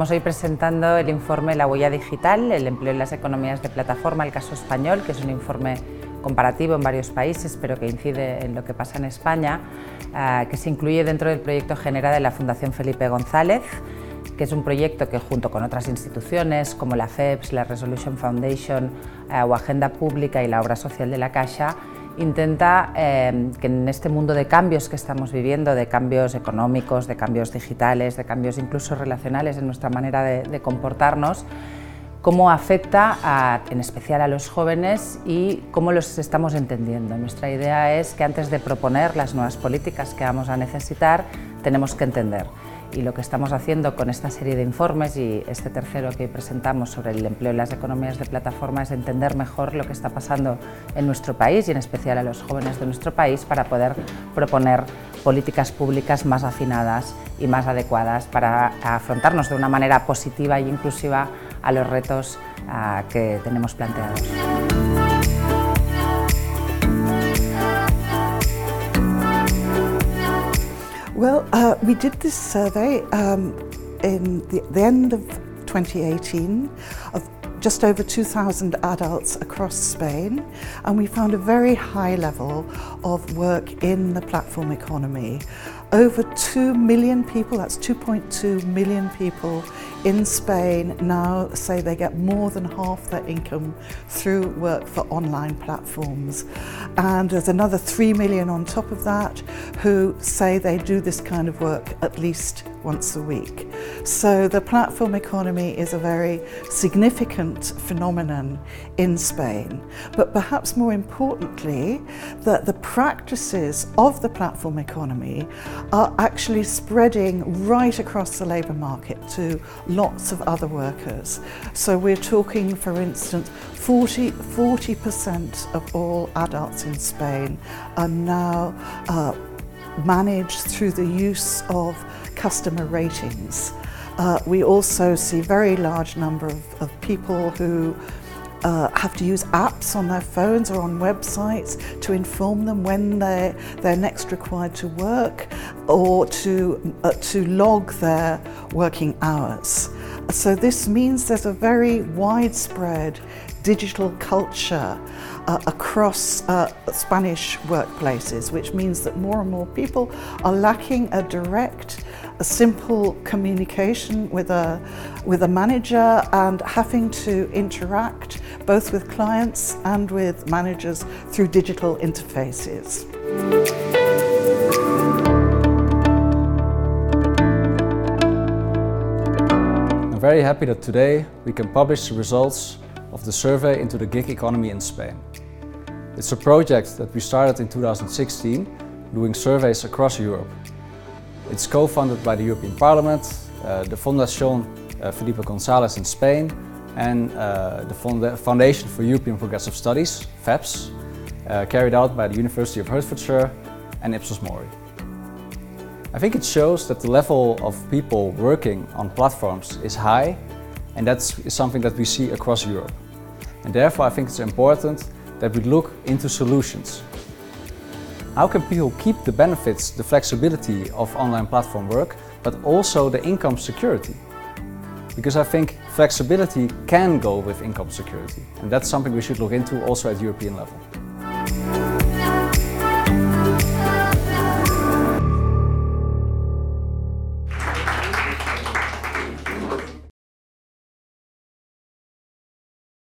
Estamos hoy presentando el informe La Huella Digital, el empleo en las economías de plataforma, el caso español, que es un informe comparativo en varios países, pero que incide en lo que pasa en España, que se incluye dentro del proyecto GENERA de la Fundación Felipe González, que es un proyecto que junto con otras instituciones como la FEPS, la Resolution Foundation o Agenda Pública y la Obra Social de la Caixa, intenta que en este mundo de cambios que estamos viviendo, de cambios económicos, de cambios digitales, de cambios incluso relacionales en nuestra manera de comportarnos, cómo afecta en especial a los jóvenes y cómo los estamos entendiendo. Nuestra idea es que antes de proponer las nuevas políticas que vamos a necesitar, tenemos que entender. Y lo que estamos haciendo con esta serie de informes y este tercero que presentamos sobre el empleo en las economías de plataforma es entender mejor lo que está pasando en nuestro país y en especial a los jóvenes de nuestro país para poder proponer políticas públicas más afinadas y más adecuadas para afrontarnos de una manera positiva e inclusiva a los retos que tenemos planteados. Well, we did this survey in the end of 2018 of just over 2,000 adults across Spain, and we found a very high level of work in the platform economy. Over 2 million people, that's 2.2 million people in Spain now say they get more than half their income through work for online platforms. And there's another 3 million on top of that who say they do this kind of work at least once a week. So the platform economy is a very significant phenomenon in Spain. But perhaps more importantly, that the practices of the platform economy are actually spreading right across the labour market to lots of other workers. So we're talking, for instance, 40% of all adults in Spain are now managed through the use of customer ratings. We also see a very large number of people who have to use apps on their phones or on websites to inform them when they're next required to work or to log their working hours. So this means there's a very widespread digital culture across Spanish workplaces, which means that more and more people are lacking a direct, simple communication with a manager and having to interact both with clients and with managers through digital interfaces. I'm very happy that today we can publish the results of the survey into the gig economy in Spain. It's a project that we started in 2016, doing surveys across Europe. It's co-funded by the European Parliament, the Fundación Felipe González in Spain, and the Foundation for European Progressive Studies, FEPS, carried out by the University of Hertfordshire and Ipsos Mori. I think it shows that the level of people working on platforms is high, and that's something that we see across Europe. And therefore I think it's important that we look into solutions. How can people keep the benefits, the flexibility of online platform work, but also the income security? Because I think flexibility can go with income security, and that's something we should look into also at European level.